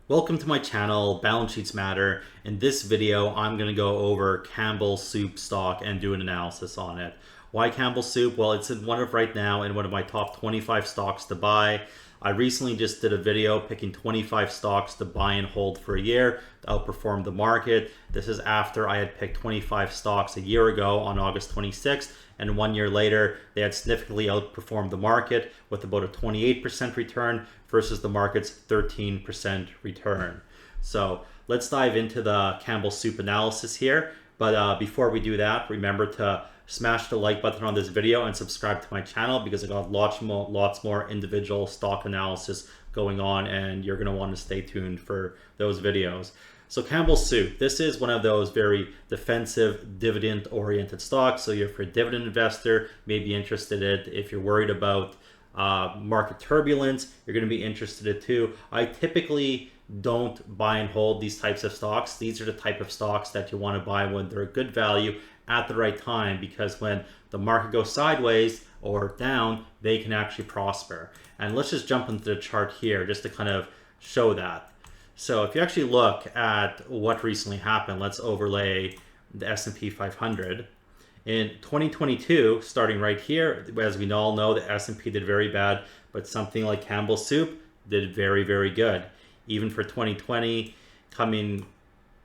Welcome to my channel, Balance Sheets Matter. In this video, I'm going to go over Campbell Soup stock and do an analysis on it. Why Campbell Soup? Well, it's in one of my top 25 stocks to buy. I recently just did a video picking 25 stocks to buy and hold for a year to outperform the market. This is after I had picked 25 stocks a year ago on August 26th, and 1 year later, they had significantly outperformed the market with about a 28% return versus the market's 13% return. So let's dive into the Campbell Soup analysis here. But before we do that, remember to smash the like button on this video and subscribe to my channel because I got lots more individual stock analysis going on, and you're going to want to stay tuned for those videos. So Campbell Soup, this is one of those very defensive, dividend-oriented stocks. So if you're a dividend investor, may be interested in it. If you're worried about market turbulence, you're going to be interested in it too. I typically don't buy and hold these types of stocks. These are the type of stocks that you want to buy when they're a good value at the right time, because when the market goes sideways or down, they can actually prosper. And let's just jump into the chart here just to kind of show that. So if you actually look at what recently happened, let's overlay the S&P 500. In 2022, starting right here, as we all know, the S&P did very bad, but something like Campbell Soup did very, very good. Even for 2020,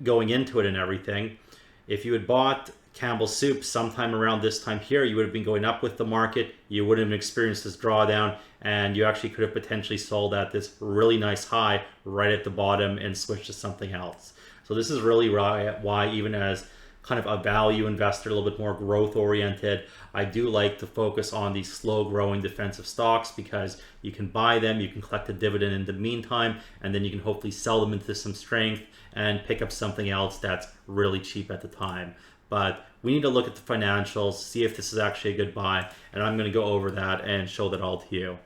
going into it and everything, if you had bought Campbell Soup sometime around this time here, you would have been going up with the market, you wouldn't have experienced this drawdown, and you actually could have potentially sold at this really nice high right at the bottom and switched to something else. So this is really why even as kind of a value investor, a little bit more growth oriented, I do like to focus on these slow growing defensive stocks, because you can buy them, you can collect a dividend in the meantime, and then you can hopefully sell them into some strength and pick up something else that's really cheap at the time. But we need to look at the financials, see if this is actually a good buy, and I'm going to go over that and show that all to you.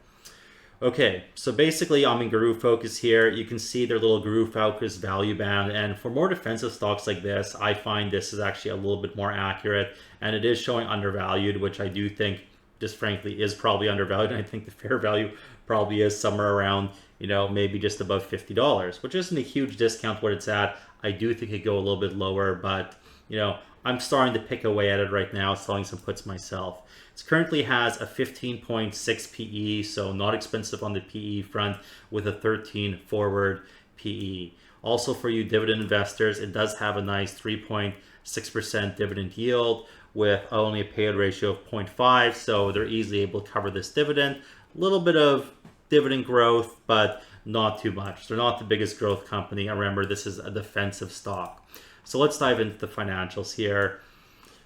Okay, so basically I'm in Guru Focus here. You can see their little Guru Focus value band, and for more defensive stocks like this, I find this is actually a little bit more accurate, and it is showing undervalued, which I do think just frankly is probably undervalued, and I think the fair value probably is somewhere around, maybe just above $50, which isn't a huge discount what it's at. I do think it could go a little bit lower, but I'm starting to pick away at it right now, selling some puts myself. It currently has a 15.6 PE, so not expensive on the PE front, with a 13 forward PE. Also for you dividend investors, it does have a nice 3.6% dividend yield with only a payout ratio of 0.5, so they're easily able to cover this dividend. A little bit of dividend growth, but not too much. They're not the biggest growth company. Remember, this is a defensive stock. So let's dive into the financials here.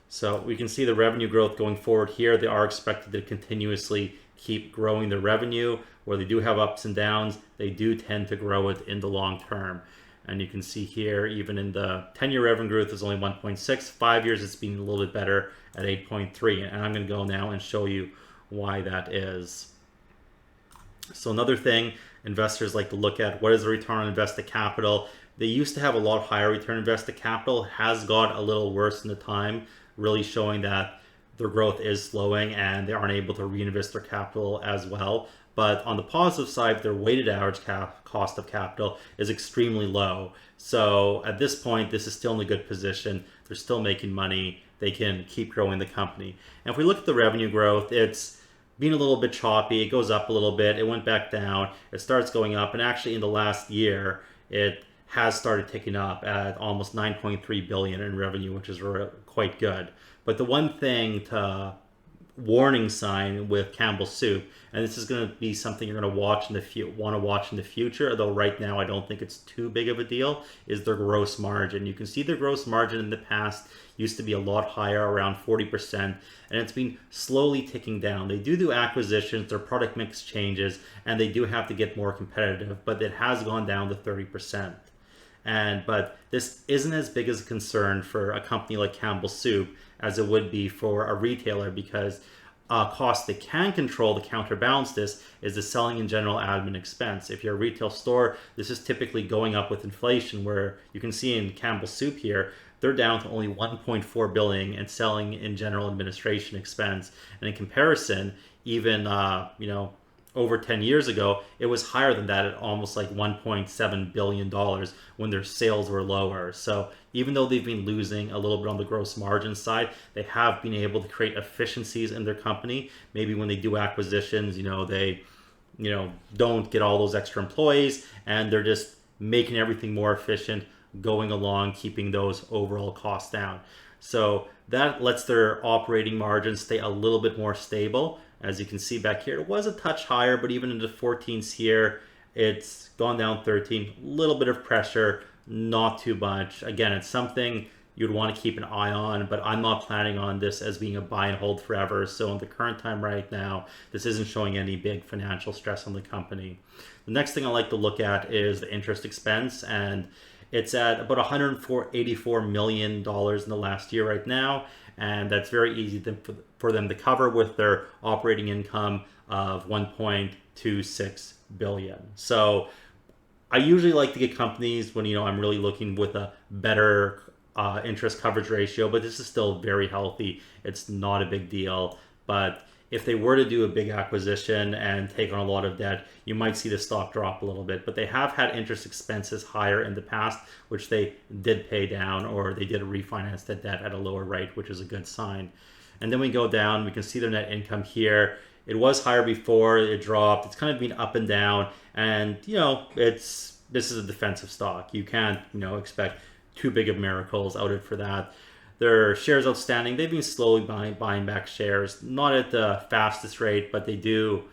So we can see the revenue growth going forward here. They are expected to continuously keep growing their revenue. Where they do have ups and downs, they do tend to grow it in the long term. And you can see here, even in the 10-year revenue growth is only 1.6. 5 years, it's been a little bit better at 8.3. And I'm going to go now and show you why that is. So another thing investors like to look at, what is the return on invested capital? They used to have a lot higher return on invested capital, has got a little worse in the time, really showing that their growth is slowing and they aren't able to reinvest their capital as well. But on the positive side, their weighted average cost of capital is extremely low. So at this point, this is still in a good position. They're still making money. They can keep growing the company. And if we look at the revenue growth, it's been a little bit choppy. It goes up a little bit. It went back down. It starts going up. And actually in the last year, it has started ticking up at almost 9.3 billion in revenue, which is quite good. But the one thing to warning sign with Campbell Soup, and this is going to be something you're going to want to watch in the future, although right now I don't think it's too big of a deal, is their gross margin. You can see their gross margin in the past used to be a lot higher, around 40%, and it's been slowly ticking down. They do acquisitions, their product mix changes, and they do have to get more competitive, but it has gone down to 30%. But this isn't as big as a concern for a company like Campbell Soup as it would be for a retailer, because cost they can control to counterbalance this is the selling and general admin expense. If you're a retail store, this is typically going up with inflation, where you can see in Campbell Soup here, they're down to only 1.4 billion in selling and general administration expense. And in comparison, even over 10 years ago, it was higher than that at almost like $1.7 billion when their sales were lower. So even though they've been losing a little bit on the gross margin side, they have been able to create efficiencies in their company. Maybe when they do acquisitions, they don't get all those extra employees, and they're just making everything more efficient, going along, keeping those overall costs down. So that lets their operating margins stay a little bit more stable. As you can see back here, it was a touch higher, but even in the 14s here, it's gone down 13. A little bit of pressure, not too much. Again, it's something you'd want to keep an eye on, but I'm not planning on this as being a buy and hold forever. So in the current time right now, this isn't showing any big financial stress on the company. The next thing I like to look at is the interest expense, and it's at about $184 million in the last year right now, and that's very easy for them to cover with their operating income of $1.26 billion. So I usually like to get companies when I'm really looking with a better interest coverage ratio, but this is still very healthy. It's not a big deal, but if they were to do a big acquisition and take on a lot of debt, you might see the stock drop a little bit. But they have had interest expenses higher in the past, which they did pay down, or they did refinance that debt at a lower rate, which is a good sign. And then we go down, we can see their net income here. It was higher before, it dropped. It's kind of been up and down, and this is a defensive stock. You can't expect too big of miracles out of it for that. Their shares outstanding, they've been slowly buying back shares, not at the fastest rate, but they do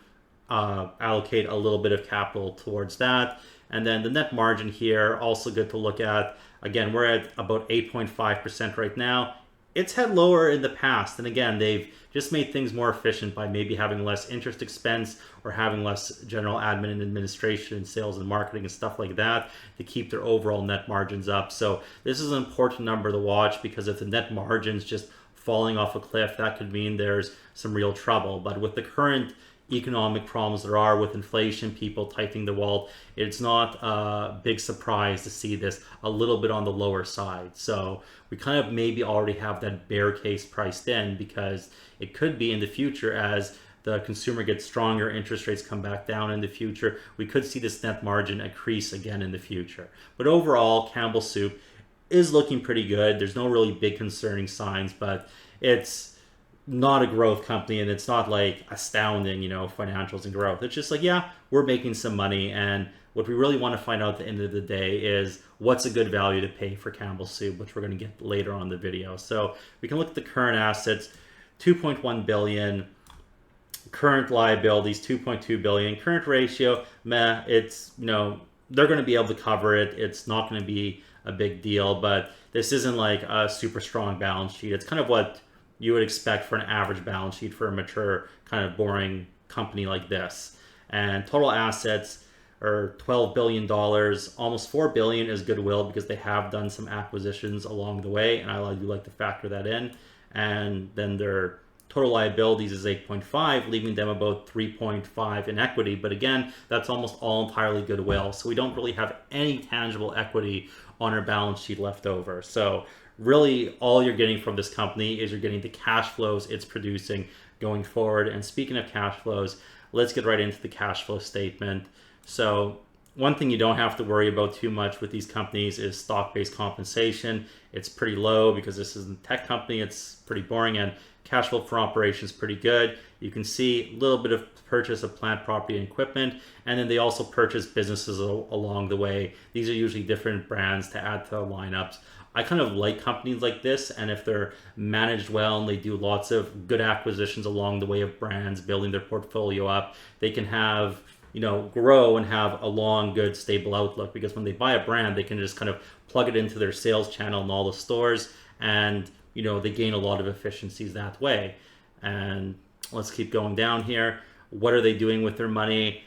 allocate a little bit of capital towards that. And then the net margin here, also good to look at. Again, we're at about 8.5% right now. It's had lower in the past, and again, they've just made things more efficient by maybe having less interest expense or having less general admin and administration and sales and marketing and stuff like that to keep their overall net margins up. So this is an important number to watch, because if the net margin's just falling off a cliff, that could mean there's some real trouble. But with the current economic problems there are with inflation, people tightening the wallet, it's not a big surprise to see this a little bit on the lower side. So we kind of maybe already have that bear case priced in, because it could be in the future, as the consumer gets stronger, interest rates come back down in the future, we could see this net margin increase again in the future. But overall, Campbell Soup is looking pretty good. There's no really big concerning signs, but it's not a growth company, and it's not like astounding, financials and growth. It's just like, yeah, we're making some money, and what we really want to find out at the end of the day is what's a good value to pay for Campbell Soup, which we're going to get later on in the video. So we can look at the current assets, 2.1 billion, current liabilities, 2.2 billion, current ratio, meh, it's, they're going to be able to cover it. It's not going to be a big deal, but this isn't like a super strong balance sheet. It's kind of what you would expect for an average balance sheet for a mature, kind of boring company like this. And total assets are $12 billion. Almost $4 billion is goodwill, because they have done some acquisitions along the way, and I do like to factor that in. And then their total liabilities is 8.5, leaving them about 3.5 in equity. But again, that's almost all entirely goodwill. So we don't really have any tangible equity on our balance sheet left over. So really all you're getting from this company is you're getting the cash flows it's producing going forward. And speaking of cash flows, let's get right into the cash flow statement. So one thing you don't have to worry about too much with these companies is stock-based compensation. It's pretty low because this is a tech company. It's pretty boring, and cash flow from operations pretty good. You can see a little bit of purchase of plant, property, and equipment, and then they also purchase businesses along the way. These are usually different brands to add to the lineups. I kind of like companies like this, and if they're managed well and they do lots of good acquisitions along the way of brands, building their portfolio up, they can have, grow and have a long, good, stable outlook, because when they buy a brand, they can just kind of plug it into their sales channel in all the stores, and, they gain a lot of efficiencies that way. And let's keep going down here. What are they doing with their money?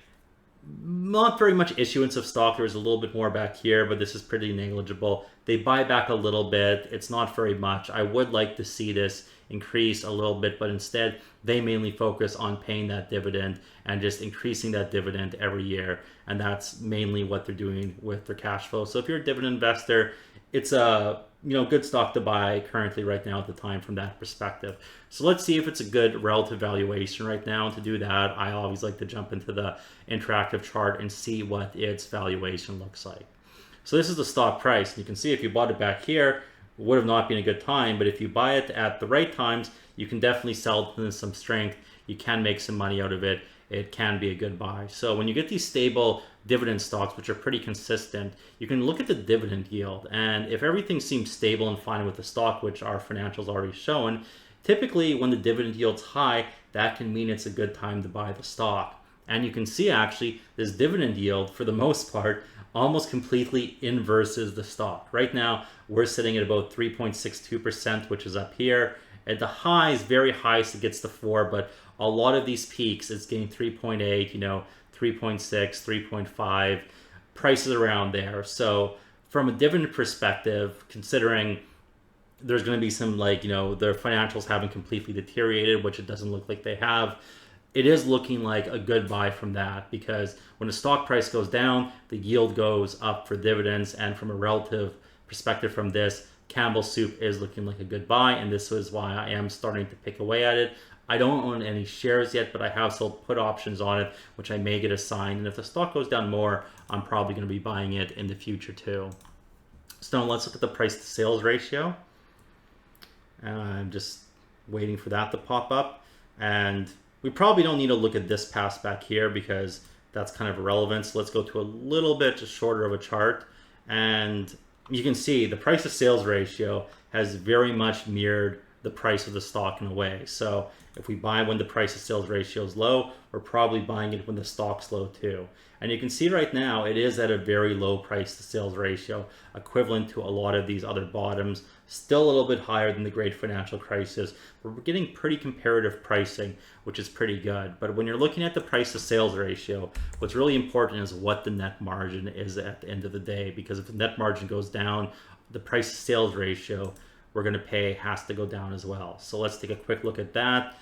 Not very much issuance of stock. There was a little bit more back here, but this is pretty negligible. They buy back a little bit. It's not very much. I would like to see this increase a little bit, but instead they mainly focus on paying that dividend and just increasing that dividend every year. And that's mainly what they're doing with their cash flow. So if you're a dividend investor, it's a good stock to buy currently right now at the time from that perspective. So let's see if it's a good relative valuation right now. And to do that, I always like to jump into the interactive chart and see what its valuation looks like. So this is the stock price. You can see if you bought it back here, it would have not been a good time. But if you buy it at the right times, you can definitely sell it in some strength. You can make some money out of it. It can be a good buy. So when you get these stable dividend stocks, which are pretty consistent, you can look at the dividend yield. And if everything seems stable and fine with the stock, which our financials already shown, typically when the dividend yield's high, that can mean it's a good time to buy the stock. And you can see actually this dividend yield, for the most part, almost completely inverses the stock. Right now, we're sitting at about 3.62%, which is up here. At the highs, very highs, it gets to 4, but a lot of these peaks, it's getting 3.8, 3.6, 3.5, prices around there. So from a dividend perspective, considering there's going to be some their financials haven't completely deteriorated, which it doesn't look like they have, it is looking like a good buy from that, because when the stock price goes down, the yield goes up for dividends. And from a relative perspective from this, Cambell Soup is looking like a good buy, and this is why I am starting to pick away at it. I don't own any shares yet, but I have sold put options on it, which I may get assigned. And if the stock goes down more, I'm probably going to be buying it in the future too. So now let's look at the price to sales ratio. I'm just waiting for that to pop up. And we probably don't need to look at this pass back here because that's kind of irrelevant. So let's go to a little bit just shorter of a chart. And you can see the price to sales ratio has very much mirrored the price of the stock in a way. So if we buy when the price to sales ratio is low, we're probably buying it when the stock's low too. And you can see right now it is at a very low price to sales ratio, equivalent to a lot of these other bottoms, still a little bit higher than the great financial crisis. But we're getting pretty comparative pricing, which is pretty good. But when you're looking at the price to sales ratio, what's really important is what the net margin is at the end of the day, because if the net margin goes down, the price to sales ratio we're going to pay has to go down as well. So let's take a quick look at that.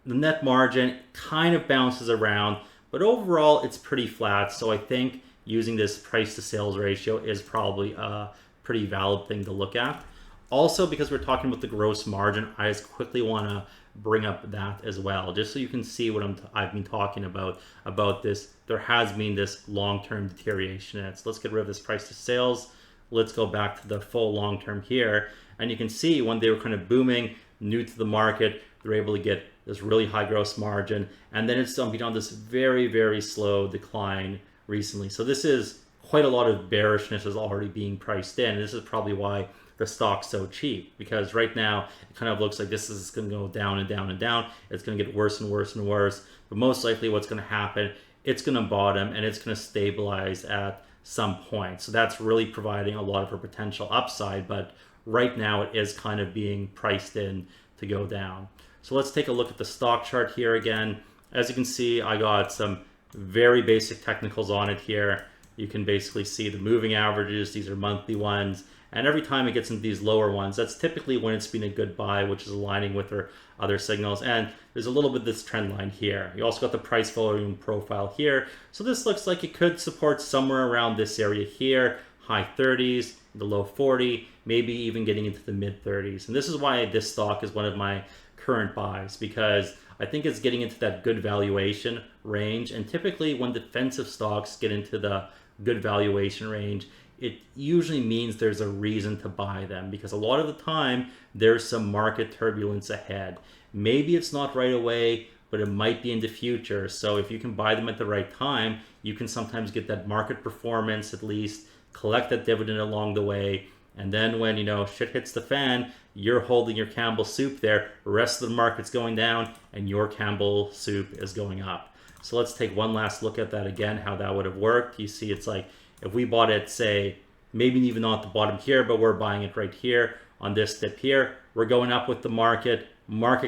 The net margin kind of bounces around, but overall it's pretty flat. So I think using this price to sales ratio is probably a pretty valid thing to look at. Also, because we're talking about the gross margin, I just quickly want to bring up that as well, just so you can see what I've been talking about this. There has been this long-term deterioration in it. So let's get rid of this price to sales. Let's go back to the full long term here. And you can see when they were kind of booming, new to the market, they're able to get this really high gross margin. And then it's been on this very, very slow decline recently. So this is quite a lot of bearishness is already being priced in. This is probably why the stock's so cheap, because right now it kind of looks like this is going to go down and down and down. It's going to get worse and worse and worse. But most likely what's going to happen, it's going to bottom and it's going to stabilize at some point. So that's really providing a lot of a potential upside, but right now it is kind of being priced in to go down. So let's take a look at the stock chart here again. As you can see, I got some very basic technicals on it here. You can basically see the moving averages. These are monthly ones. And every time it gets into these lower ones, that's typically when it's been a good buy, which is aligning with their other signals. And there's a little bit of this trend line here. You also got the price volume profile here. So this looks like it could support somewhere around this area here, high 30s, the low 40, maybe even getting into the mid 30s. And this is why this stock is one of my current buys, because I think it's getting into that good valuation range. And typically when defensive stocks get into the good valuation range, it usually means there's a reason to buy them, because a lot of the time there's some market turbulence ahead. Maybe it's not right away, but it might be in the future. So if you can buy them at the right time, you can sometimes get that market performance, at least collect that dividend along the way. And then when shit hits the fan, you're holding your Cambell Soup there, the rest of the market's going down and your Cambell Soup is going up. So let's take one last look at that again, how that would have worked. You see it's like, if we bought it, say, maybe even not the bottom here, but we're buying it right here on this dip here, we're going up with the market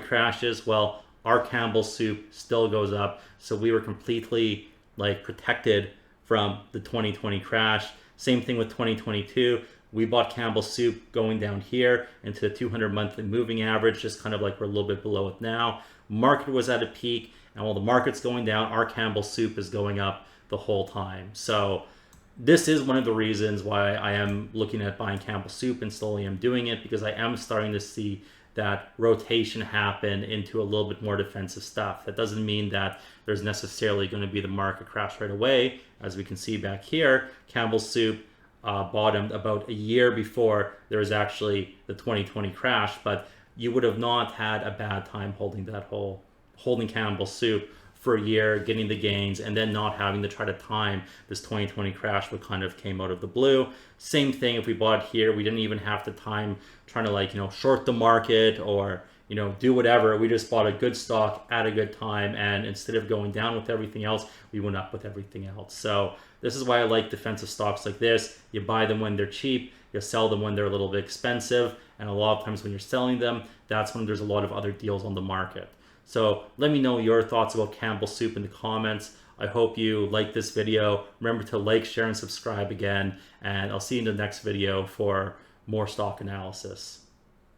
crashes, well, our Cambell Soup still goes up. So we were completely protected from the 2020 crash. Same thing with 2022. We bought Cambell Soup going down here into the 200 monthly moving average, just kind of like we're a little bit below it now. Market was at a peak, and while the market's going down, our Cambell Soup is going up the whole time. So this is one of the reasons why I am looking at buying Campbell Soup and slowly am doing it, because I am starting to see that rotation happen into a little bit more defensive stuff. That doesn't mean that there's necessarily going to be the market crash right away. As we can see back here, Campbell Soup bottomed about a year before there was actually the 2020 crash, but you would have not had a bad time holding Campbell Soup for a year, getting the gains, and then not having to try to time this 2020 crash, what kind of came out of the blue. Same thing if we bought here, we didn't even have to time trying to short the market or do whatever. We just bought a good stock at a good time, and instead of going down with everything else, we went up with everything else. So this is why I like defensive stocks like this. You buy them when they're cheap, you sell them when they're a little bit expensive, and a lot of times when you're selling them, that's when there's a lot of other deals on the market. So let me know your thoughts about Campbell Soup in the comments. I hope you like this video. Remember to like, share, and subscribe again, and I'll see you in the next video for more stock analysis.